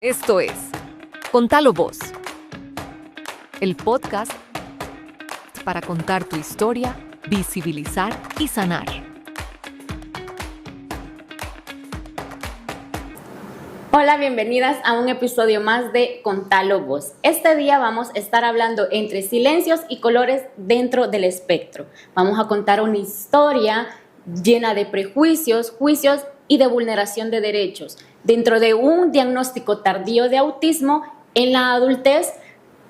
Esto es Contalo Vos, el podcast para contar tu historia, visibilizar y sanar. Hola, bienvenidas a un episodio más de Contalo Vos. Este día vamos a estar hablando entre silencios y colores dentro del espectro. Vamos a contar una historia llena de prejuicios, juicios y de vulneración de derechos. Dentro de un diagnóstico tardío de autismo en la adultez,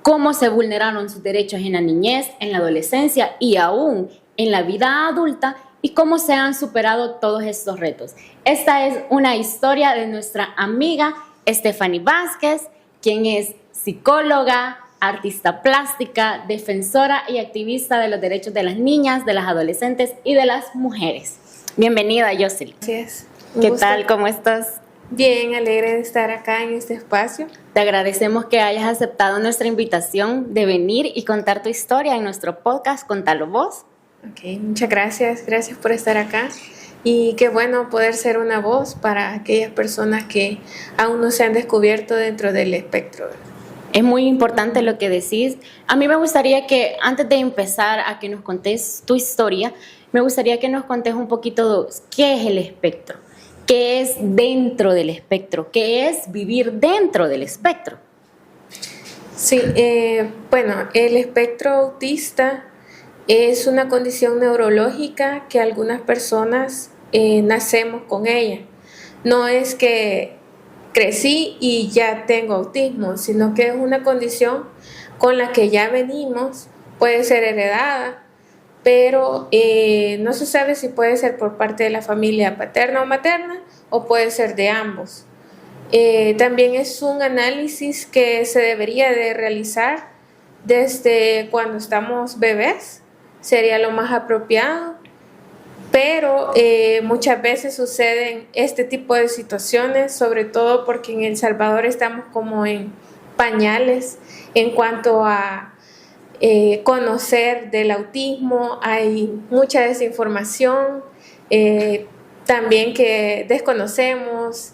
cómo se vulneraron sus derechos en la niñez, en la adolescencia y aún en la vida adulta y cómo se han superado todos estos retos. Esta es una historia de nuestra amiga Stephanie Vázquez, quien es psicóloga, artista plástica, defensora y activista de los derechos de las niñas, de las adolescentes y de las mujeres. Bienvenida, Jocelyn. Gracias. ¿Qué tal? ¿Cómo estás? Bien, alegre de estar acá en este espacio. Te agradecemos que hayas aceptado nuestra invitación de venir y contar tu historia en nuestro podcast Contalo Vos. Ok, muchas gracias. Gracias por estar acá. Y qué bueno poder ser una voz para aquellas personas que aún no se han descubierto dentro del espectro. Es muy importante lo que decís. A mí me gustaría que antes de empezar a que nos contés tu historia, me gustaría que nos contés un poquito qué es el espectro, qué es dentro del espectro, qué es vivir dentro del espectro. Sí, bueno, el espectro autista es una condición neurológica que algunas personas nacemos con ella. No es que crecí y ya tengo autismo, sino que es una condición con la que ya venimos, puede ser heredada, pero no se sabe si puede ser por parte de la familia paterna o materna o puede ser de ambos. También es un análisis que se debería de realizar desde cuando estamos bebés, sería lo más apropiado, pero muchas veces suceden este tipo de situaciones, sobre todo porque en El Salvador estamos como en pañales en cuanto a conocer del autismo. Hay mucha desinformación, también que desconocemos,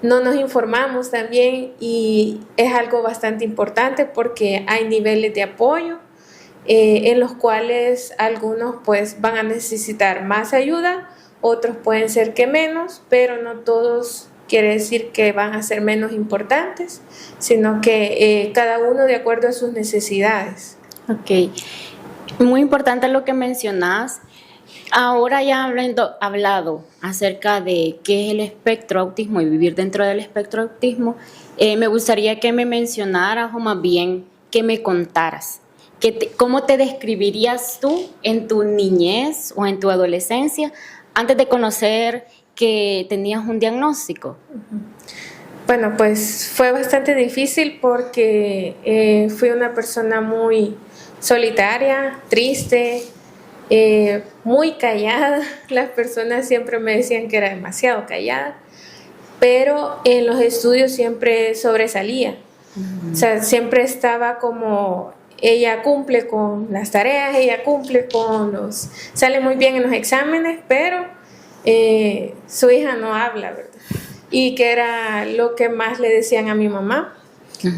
no nos informamos también, y es algo bastante importante porque hay niveles de apoyo en los cuales algunos pues van a necesitar más ayuda, otros pueden ser que menos, pero no todos quiere decir que van a ser menos importantes, sino que cada uno de acuerdo a sus necesidades. Ok, muy importante lo que mencionas. Ahora ya hablado acerca de qué es el espectro autismo y vivir dentro del espectro autismo, me gustaría que me mencionaras o más bien que me contaras. ¿Cómo te describirías tú en tu niñez o en tu adolescencia antes de conocer que tenías un diagnóstico? Bueno, pues fue bastante difícil porque fui una persona muy solitaria, triste, muy callada. Las personas siempre me decían que era demasiado callada, pero en los estudios siempre sobresalía. O sea, siempre estaba como... Ella cumple con las tareas, ella cumple sale muy bien en los exámenes, pero su hija no habla, ¿verdad? Y que era lo que más le decían a mi mamá.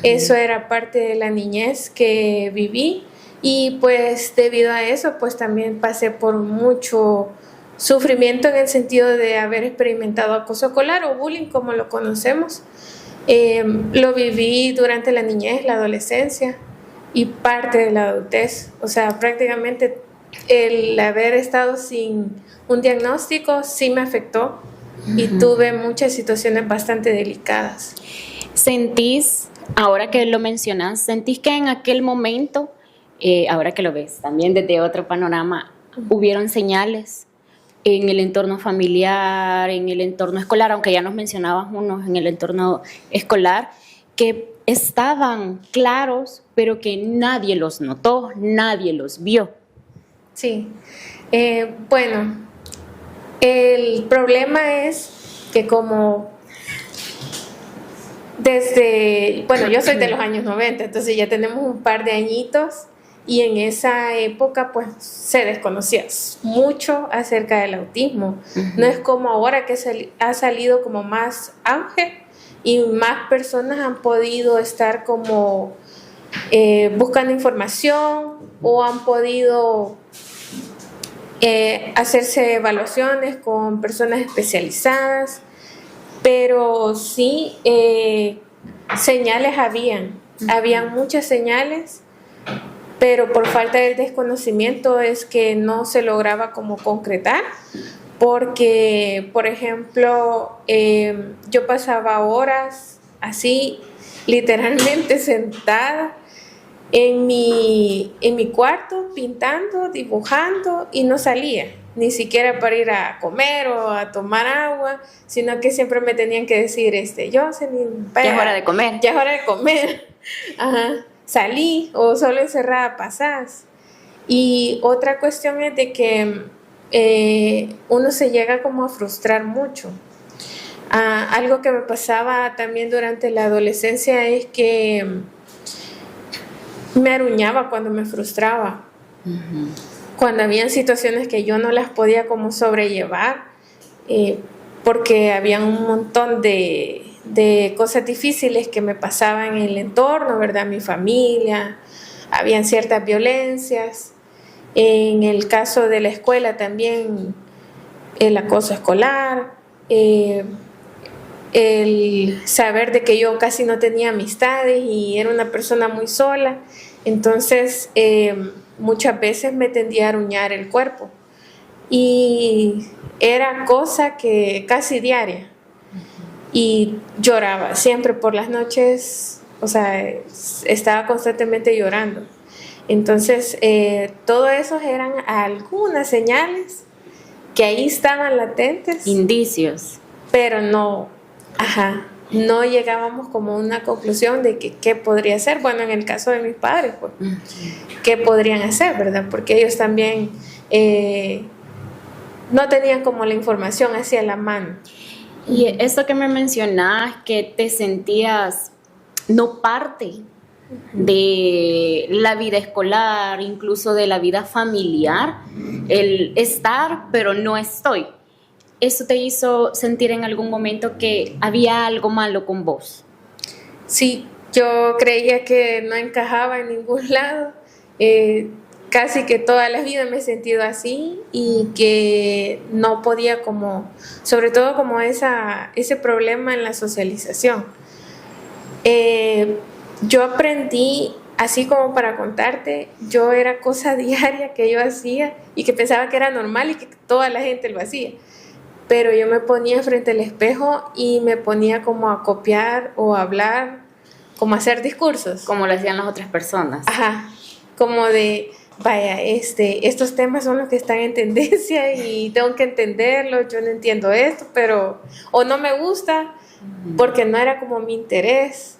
Eso era parte de la niñez que viví, y pues debido a eso pues también pasé por mucho sufrimiento en el sentido de haber experimentado acoso escolar o bullying como lo conocemos. Lo viví durante la niñez, la adolescencia y parte de la adultez. O sea, prácticamente el haber estado sin un diagnóstico sí me afectó y tuve muchas situaciones bastante delicadas. ¿Sentís, ahora que lo mencionas, sentís que en aquel momento, ahora que lo ves también desde otro panorama, hubieron señales en el entorno familiar, en el entorno escolar, aunque ya nos mencionabas unos en el entorno escolar, que estaban claros, pero que nadie los notó, nadie los vio? Sí, bueno, el problema es que como bueno, yo soy de los años 90, entonces ya tenemos un par de añitos, y en esa época pues se desconocía mucho acerca del autismo. No es como ahora que ha salido como más auge y más personas han podido estar como buscando información o han podido hacerse evaluaciones con personas especializadas, pero sí señales habían muchas señales, pero por falta de desconocimiento es que no se lograba como concretar, porque, por ejemplo, yo pasaba horas así, literalmente sentada en mi cuarto, pintando, dibujando, y no salía, ni siquiera para ir a comer o a tomar agua, sino que siempre me tenían que decir, Jocelyn, ya es hora de comer. Ya es hora de comer. Ajá. Salí o solo encerrada pasás. Y otra cuestión es de que uno se llega como a frustrar mucho. Algo que me pasaba también durante la adolescencia es que me aruñaba cuando me frustraba. Uh-huh. Cuando habían situaciones que yo no las podía como sobrellevar, porque había un montón de cosas difíciles que me pasaban en el entorno, ¿verdad? Mi familia, habían ciertas violencias. En el caso de la escuela también, el acoso escolar, el saber de que yo casi no tenía amistades y era una persona muy sola. Entonces, muchas veces me tendía a aruñar el cuerpo y era cosa que casi diaria. Y lloraba siempre por las noches, o sea, estaba constantemente llorando. Entonces, todo eso eran algunas señales que ahí estaban latentes. Indicios. Pero no llegábamos como a una conclusión de que qué podría ser. Bueno, en el caso de mis padres, pues, ¿qué podrían hacer, verdad? Porque ellos también no tenían como la información hacia la mano. Y esto que me mencionabas, que te sentías no parte de la vida escolar, incluso de la vida familiar, el estar, pero no estoy. ¿Eso te hizo sentir en algún momento que había algo malo con vos? Sí, yo creía que no encajaba en ningún lado. Casi que toda la vida me he sentido así y que no podía como, sobre todo como ese problema en la socialización. Yo aprendí, así como para contarte, yo era cosa diaria que yo hacía y que pensaba que era normal y que toda la gente lo hacía. Pero yo me ponía frente al espejo y me ponía como a copiar o a hablar, como a hacer discursos. Como lo hacían las otras personas. Ajá, como de, vaya, estos temas son los que están en tendencia y tengo que entenderlo, yo no entiendo esto, pero, o no me gusta porque no era como mi interés.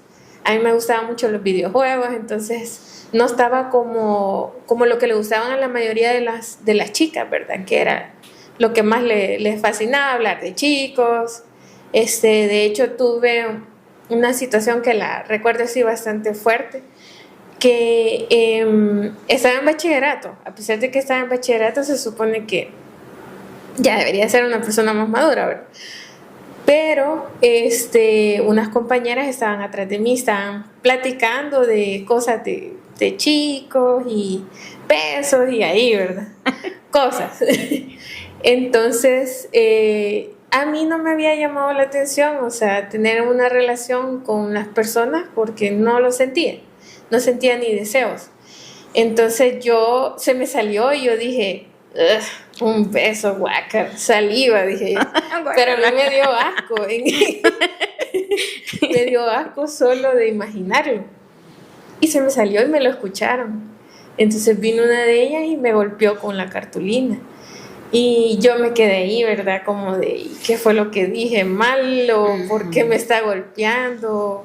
A mí me gustaban mucho los videojuegos, entonces no estaba como lo que le gustaban a la mayoría de las chicas, ¿verdad? Que era lo que más les fascinaba, hablar de chicos. De hecho, tuve una situación que la recuerdo así bastante fuerte, que estaba en bachillerato. A pesar de que estaba en bachillerato, se supone que ya debería ser una persona más madura, ¿verdad? Pero unas compañeras estaban atrás de mí, estaban platicando de cosas de chicos y besos y ahí, ¿verdad? Cosas. Entonces, a mí no me había llamado la atención, o sea, tener una relación con las personas porque no lo sentía, no sentía ni deseos. Entonces se me salió y yo dije, un beso, guácala, saliva, dije yo. Pero a mí me dio asco, me dio asco solo de imaginarlo. Y se me salió y me lo escucharon. Entonces vino una de ellas y me golpeó con la cartulina. Y yo me quedé ahí, ¿verdad? Como de, ¿qué fue lo que dije mal? ¿O por qué me está golpeando?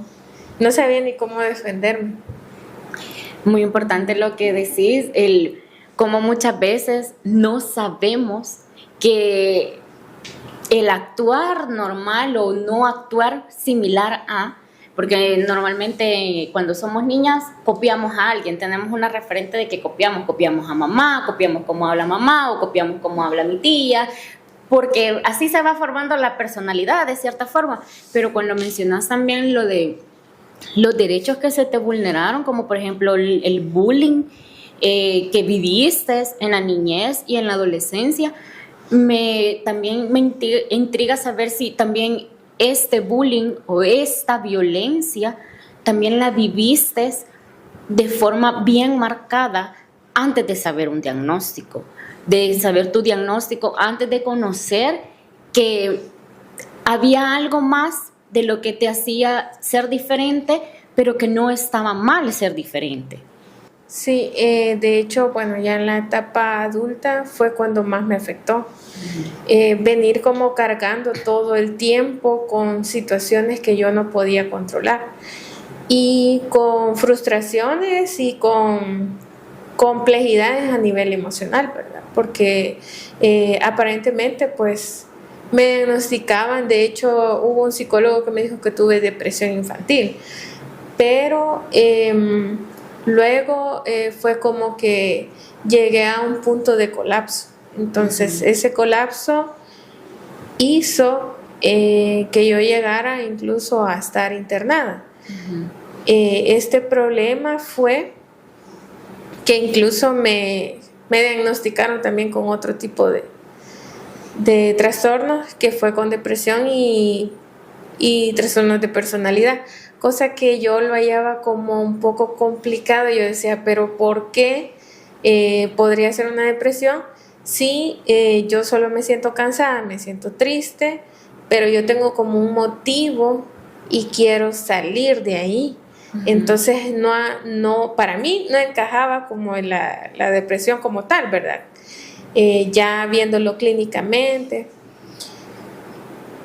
No sabía ni cómo defenderme. Muy importante lo que decís, como muchas veces no sabemos que el actuar normal o no actuar similar a, porque normalmente cuando somos niñas copiamos a alguien, tenemos una referente de que copiamos a mamá, copiamos cómo habla mamá o copiamos cómo habla mi tía, porque así se va formando la personalidad de cierta forma. Pero cuando mencionas también lo de los derechos que se te vulneraron, como por ejemplo el bullying que viviste en la niñez y en la adolescencia, también me intriga saber si también este bullying o esta violencia también la viviste de forma bien marcada antes de saber un diagnóstico, de saber tu diagnóstico, antes de conocer que había algo más de lo que te hacía ser diferente, pero que no estaba mal ser diferente. Sí, de hecho, bueno, ya en la etapa adulta fue cuando más me afectó. Venir como cargando todo el tiempo con situaciones que yo no podía controlar y con frustraciones y con complejidades a nivel emocional, ¿verdad? Porque aparentemente pues me diagnosticaban, de hecho hubo un psicólogo que me dijo que tuve depresión infantil, pero luego fue como que llegué a un punto de colapso. Entonces ese colapso hizo que yo llegara incluso a estar internada. Este problema fue que incluso me diagnosticaron también con otro tipo de trastornos, que fue con depresión y trastornos de personalidad, cosa que yo lo hallaba como un poco complicado. Yo decía, pero ¿por qué podría ser una depresión si yo solo me siento cansada, me siento triste, pero yo tengo como un motivo y quiero salir de ahí? Entonces no, para mí no encajaba como en la depresión como tal, ¿verdad? Ya viéndolo clínicamente.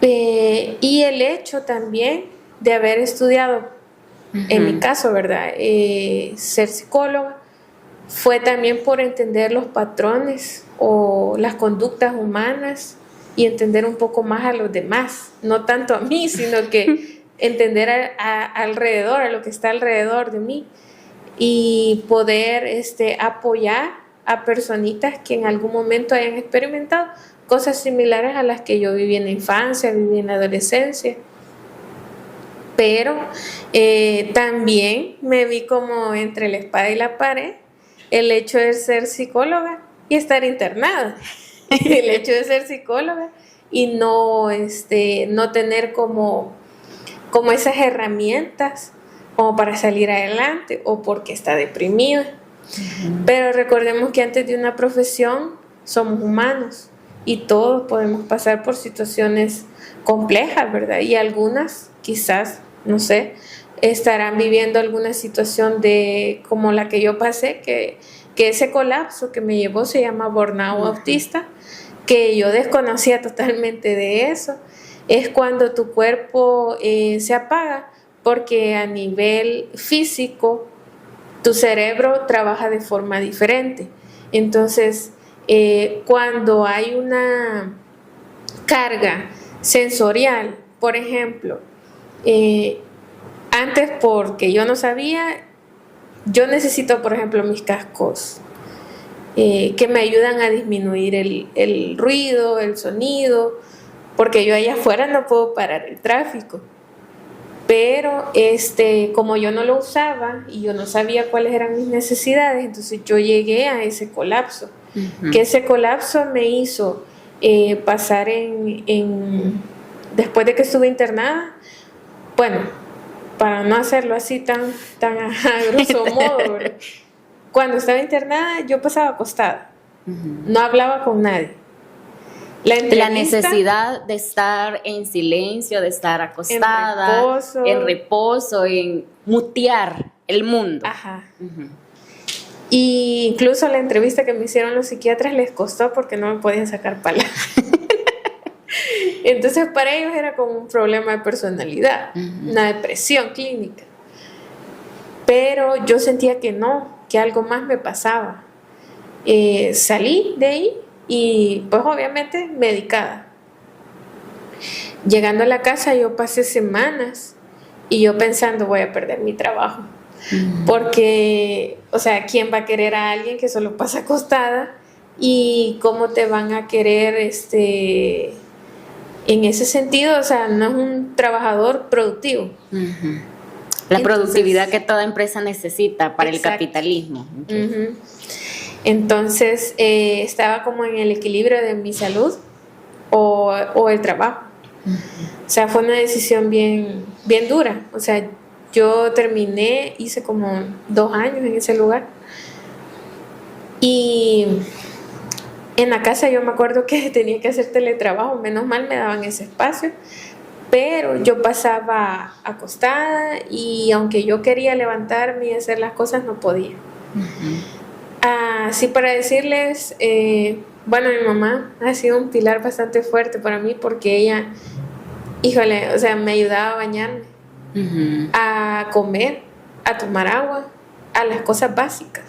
Y el hecho también de haber estudiado, en mi caso, ¿verdad? Ser psicóloga, fue también por entender los patrones o las conductas humanas y entender un poco más a los demás, no tanto a mí, sino que entender alrededor, a lo que está alrededor de mí, y poder apoyar a personitas que en algún momento hayan experimentado cosas similares a las que yo viví en la infancia, viví en la adolescencia. Pero también me vi como entre la espada y la pared el hecho de ser psicóloga y estar internada. El hecho de ser psicóloga y no tener como esas herramientas como para salir adelante, o porque está deprimida. Pero recordemos que antes de una profesión somos humanos y todos podemos pasar por situaciones complejas, ¿verdad? Y algunas quizás, no sé, estarán viviendo alguna situación como la que yo pasé, que ese colapso que me llevó se llama burnout autista, que yo desconocía totalmente de eso. Es cuando tu cuerpo se apaga porque a nivel físico tu cerebro trabaja de forma diferente. Entonces, cuando hay una carga sensorial, por ejemplo, antes, porque yo no sabía, yo necesito, por ejemplo, mis cascos que me ayudan a disminuir el ruido, el sonido, porque yo allá afuera no puedo parar el tráfico. Pero como yo no lo usaba y yo no sabía cuáles eran mis necesidades, entonces yo llegué a ese colapso. Que ese colapso me hizo pasar después de que estuve internada, bueno, para no hacerlo así tan a grosso modo, ¿verdad? Cuando estaba internada yo pasaba acostada, no hablaba con nadie. La necesidad de estar en silencio, de estar acostada, en reposo, en mutear el mundo. Ajá. Y incluso la entrevista que me hicieron los psiquiatras les costó porque no me podían sacar palabras. Entonces para ellos era como un problema de personalidad, una depresión clínica. Pero yo sentía que no, que algo más me pasaba. Salí de ahí y pues obviamente medicada. Llegando a la casa yo pasé semanas y yo pensando, voy a perder mi trabajo. Porque, o sea, ¿quién va a querer a alguien que solo pasa acostada y cómo te van a querer en ese sentido, o sea, no es un trabajador productivo. Uh-huh. La productividad que toda empresa necesita para exacto. El capitalismo. Okay. Uh-huh. Entonces, estaba como en el equilibrio de mi salud o el trabajo. Uh-huh. O sea, fue una decisión bien dura. O sea, yo terminé, hice como 2 años en ese lugar. Y en la casa yo me acuerdo que tenía que hacer teletrabajo, menos mal me daban ese espacio, pero yo pasaba acostada y aunque yo quería levantarme y hacer las cosas, no podía. Uh-huh. Así para decirles, bueno, mi mamá ha sido un pilar bastante fuerte para mí porque ella, híjole, o sea, me ayudaba a bañarme, uh-huh. a comer, a tomar agua, a las cosas básicas,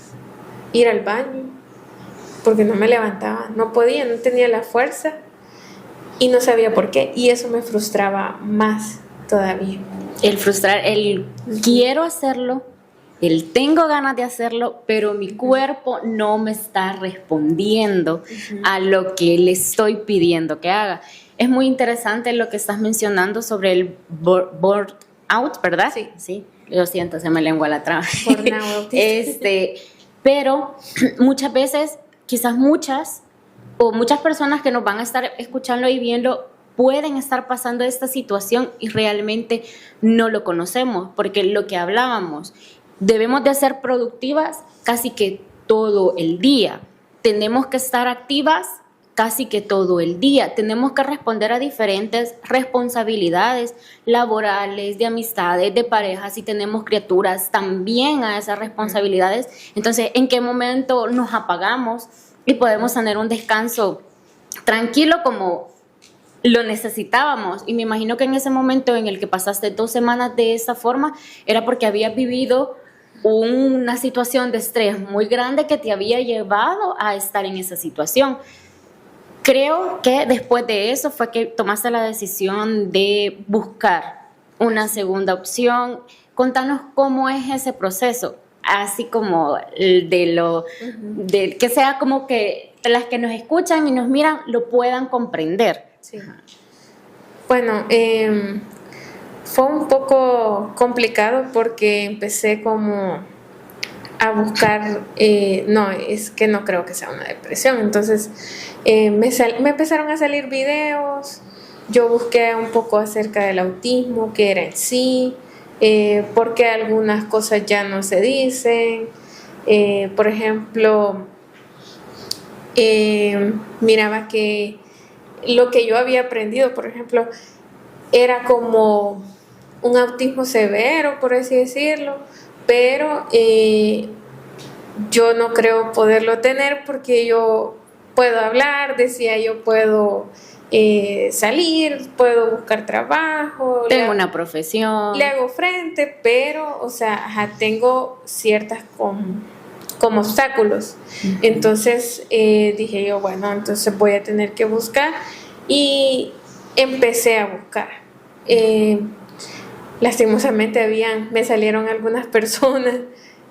ir al baño, porque no me levantaba, no podía, no tenía la fuerza y no sabía por qué, y eso me frustraba más todavía. El frustrar, el quiero hacerlo, el tengo ganas de hacerlo, pero mi cuerpo no me está respondiendo a lo que le estoy pidiendo que haga. Es muy interesante lo que estás mencionando sobre el burnout, ¿verdad? Sí. Lo siento, se me lengua la traba. Burnout. Pero muchas veces, quizás muchas personas que nos van a estar escuchando y viendo pueden estar pasando esta situación y realmente no lo conocemos, porque lo que hablábamos, debemos de ser productivas casi que todo el día, tenemos que estar activas casi que todo el día, tenemos que responder a diferentes responsabilidades laborales, de amistades, de parejas, si tenemos criaturas, también a esas responsabilidades. Entonces, ¿en qué momento nos apagamos y podemos tener un descanso tranquilo como lo necesitábamos? Y me imagino que en ese momento en el que pasaste 2 semanas de esa forma, era porque habías vivido una situación de estrés muy grande que te había llevado a estar en esa situación. Creo que después de eso fue que tomaste la decisión de buscar una segunda opción. Contanos cómo es ese proceso, así como de que sea como que las que nos escuchan y nos miran lo puedan comprender. Sí. Bueno, fue un poco complicado porque empecé como a buscar, no, es que no creo que sea una depresión, entonces me empezaron a salir videos, yo busqué un poco acerca del autismo, qué era en sí, por qué algunas cosas ya no se dicen, por ejemplo, miraba que lo que yo había aprendido, por ejemplo, era como un autismo severo, por así decirlo, pero yo no creo poderlo tener porque yo puedo hablar, decía yo puedo salir, puedo buscar trabajo. Tengo una profesión. Le hago frente, pero, o sea, tengo ciertas como obstáculos. Uh-huh. Entonces dije yo, bueno, entonces voy a tener que buscar y empecé a buscar. Lastimosamente me salieron algunas personas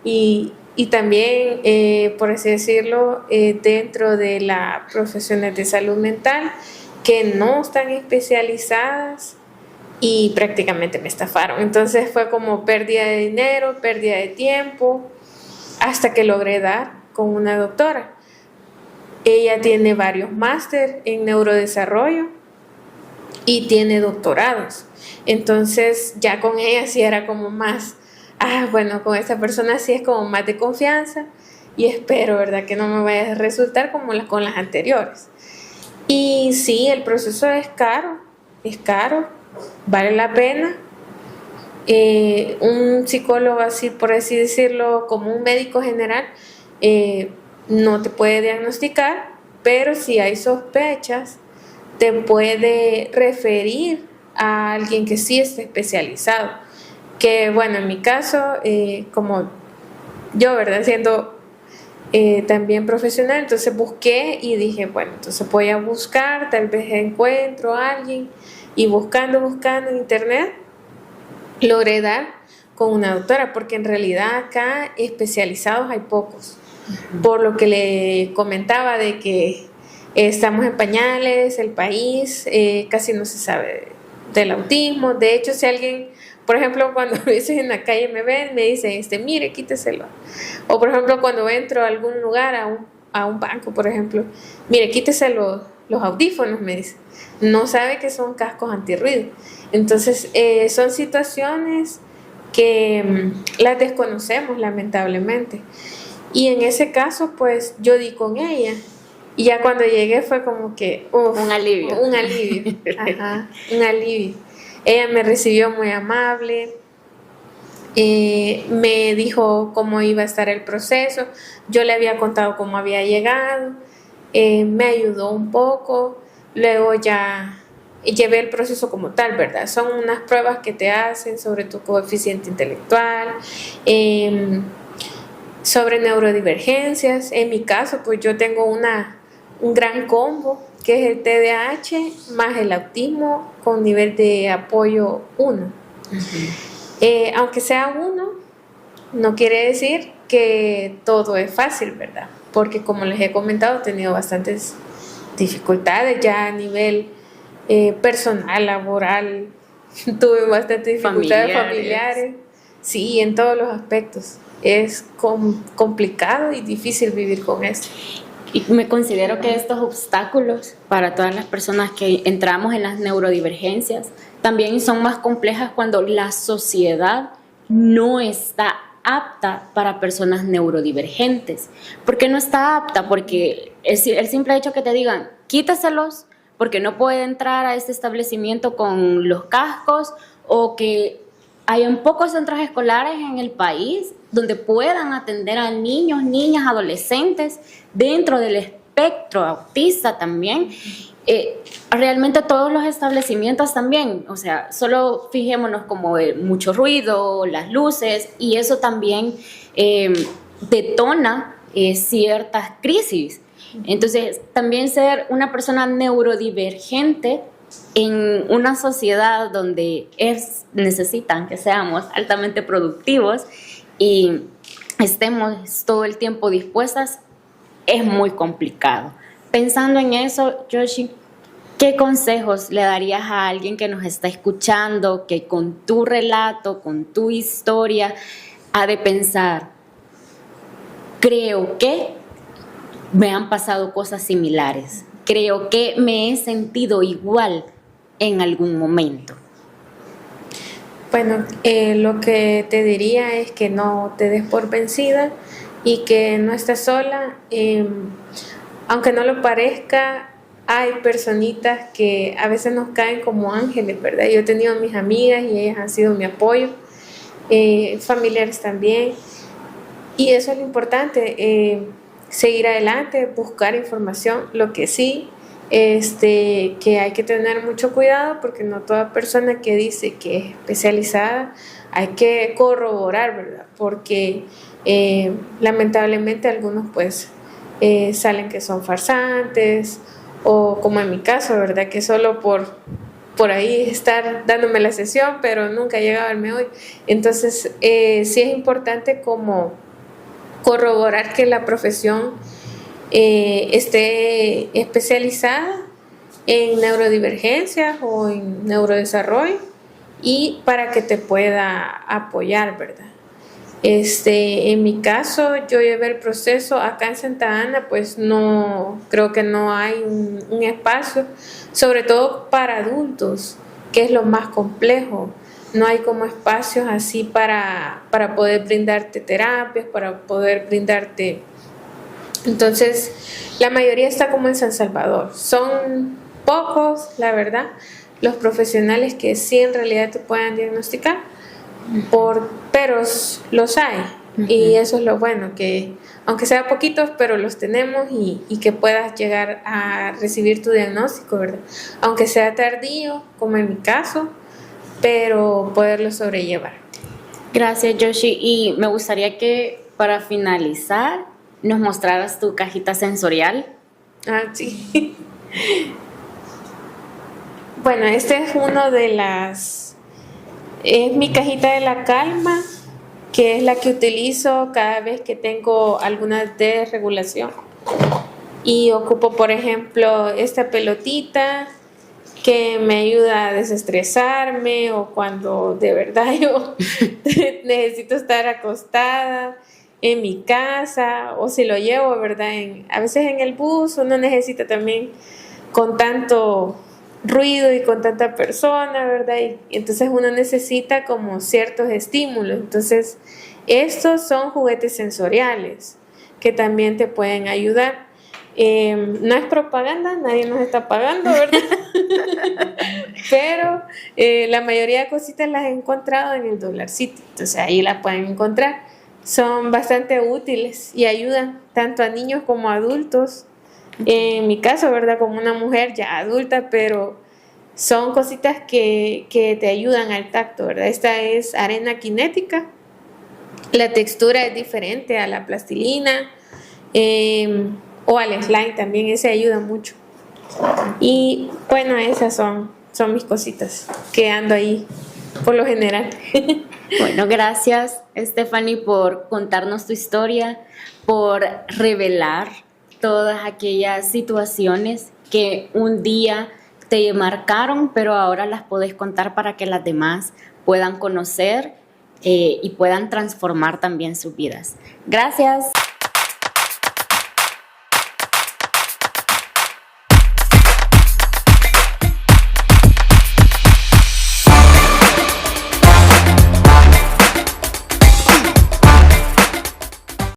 y también, por así decirlo, dentro de las profesiones de salud mental que no están especializadas y prácticamente me estafaron. Entonces fue como pérdida de dinero, pérdida de tiempo, hasta que logré dar con una doctora. Ella tiene varios máster en neurodesarrollo y tiene doctorados. Entonces ya con ella sí era como más, bueno, con esta persona sí es como más de confianza y espero, ¿verdad?, que no me vaya a resultar como con las anteriores. Y sí, el proceso es caro, vale la pena. Un psicólogo, así por así decirlo, como un médico general, no te puede diagnosticar, pero si hay sospechas, te puede referir a alguien que sí esté especializado. Que bueno, en mi caso, como yo, ¿verdad?, siendo también profesional, entonces busqué y dije, bueno, entonces voy a buscar, tal vez encuentro a alguien, y buscando en internet, logré dar con una doctora, porque en realidad acá especializados hay pocos. por lo que le comentaba de que estamos en pañales, el país, casi no se sabe del autismo. De hecho, si alguien, por ejemplo, cuando a veces en la calle me ven, me dicen, mire, quíteselo. O por ejemplo, cuando entro a algún lugar, a un banco, por ejemplo, mire, quítese los audífonos, me dicen. No sabe que son cascos antirruido. Entonces, son situaciones que las desconocemos, lamentablemente. Y en ese caso, pues, yo di con ella. Y ya cuando llegué fue como que, un alivio. Un alivio, ajá, un alivio. Ella me recibió muy amable, me dijo cómo iba a estar el proceso, yo le había contado cómo había llegado, me ayudó un poco, luego ya llevé el proceso como tal, ¿verdad? Son unas pruebas que te hacen sobre tu coeficiente intelectual, sobre neurodivergencias. En mi caso, pues yo tengo un gran combo, que es el TDAH más el autismo con nivel de apoyo 1. Aunque sea 1, no quiere decir que todo es fácil, ¿verdad? Porque como les he comentado, he tenido bastantes dificultades ya a nivel personal, laboral, tuve bastantes dificultades familiares. Sí, en todos los aspectos. Es complicado y difícil vivir con esto. Y me considero que estos obstáculos para todas las personas que entramos en las neurodivergencias también son más complejas cuando la sociedad no está apta para personas neurodivergentes. ¿Por qué no está apta? Porque el simple hecho que te digan, quítaselos porque no puede entrar a este establecimiento con los cascos, o que hayan pocos centros escolares en el país donde puedan atender a niños, niñas, adolescentes dentro del espectro autista también. Realmente todos los establecimientos también, o sea, solo fijémonos como mucho ruido, las luces, y eso también detona ciertas crisis. Entonces, también ser una persona neurodivergente en una sociedad donde necesitan que seamos altamente productivos y estemos todo el tiempo dispuestas, es muy complicado. Pensando en eso, Yoshi, ¿qué consejos le darías a alguien que nos está escuchando, que con tu relato, con tu historia, ha de pensar, creo que me han pasado cosas similares, creo que me he sentido igual en algún momento? Bueno, lo que te diría es que no te des por vencida y que no estás sola. Aunque no lo parezca, hay personitas que a veces nos caen como ángeles, ¿verdad? Yo he tenido mis amigas y ellas han sido mi apoyo, familiares también. Y eso es lo importante, seguir adelante, buscar información. Lo que sí, que hay que tener mucho cuidado, porque no toda persona que dice que es especializada hay que corroborar, ¿verdad? Porque lamentablemente algunos pues salen que son farsantes, o como en mi caso, ¿verdad? Que solo por ahí estar dándome la sesión, pero nunca llega a verme hoy. Entonces sí es importante como corroborar que la profesión esté especializada en neurodivergencias o en neurodesarrollo, y para que te pueda apoyar, ¿verdad? En mi caso, yo llevé el proceso acá en Santa Ana, pues no, creo que no hay un espacio, sobre todo para adultos, que es lo más complejo. No hay como espacios así para poder brindarte terapias, para poder brindarte. Entonces, la mayoría está como en San Salvador. Son pocos, la verdad, los profesionales que sí en realidad te puedan diagnosticar, pero los hay. Y eso es lo bueno, que aunque sea poquitos, pero los tenemos, y que puedas llegar a recibir tu diagnóstico, ¿verdad? Aunque sea tardío, como en mi caso, pero poderlo sobrellevar. Gracias, Yoshi. Y me gustaría que para finalizar nos mostraras tu cajita sensorial. Ah, sí. Bueno, este es uno de es mi cajita de la calma, que es la que utilizo cada vez que tengo alguna desregulación. Y ocupo, por ejemplo, esta pelotita que me ayuda a desestresarme, o cuando de verdad yo necesito estar acostada en mi casa, o si lo llevo, ¿verdad? A veces en el bus uno necesita también, con tanto ruido y con tanta persona, ¿verdad? Y entonces uno necesita como ciertos estímulos. Entonces, estos son juguetes sensoriales que también te pueden ayudar. No es propaganda, nadie nos está pagando, ¿verdad? Pero la mayoría de cositas las he encontrado en el Dollar City, entonces ahí las pueden encontrar. Son bastante útiles y ayudan tanto a niños como a adultos. En mi caso, ¿verdad? Como una mujer ya adulta, pero son cositas que te ayudan al tacto, ¿verdad? Esta es arena cinética. La textura es diferente a la plastilina. O al slime también, ese ayuda mucho. Y bueno, esas son mis cositas que ando ahí por lo general. Bueno, gracias, Stephanie, por contarnos tu historia, por revelar todas aquellas situaciones que un día te marcaron, pero ahora las podés contar para que las demás puedan conocer y puedan transformar también sus vidas. Gracias.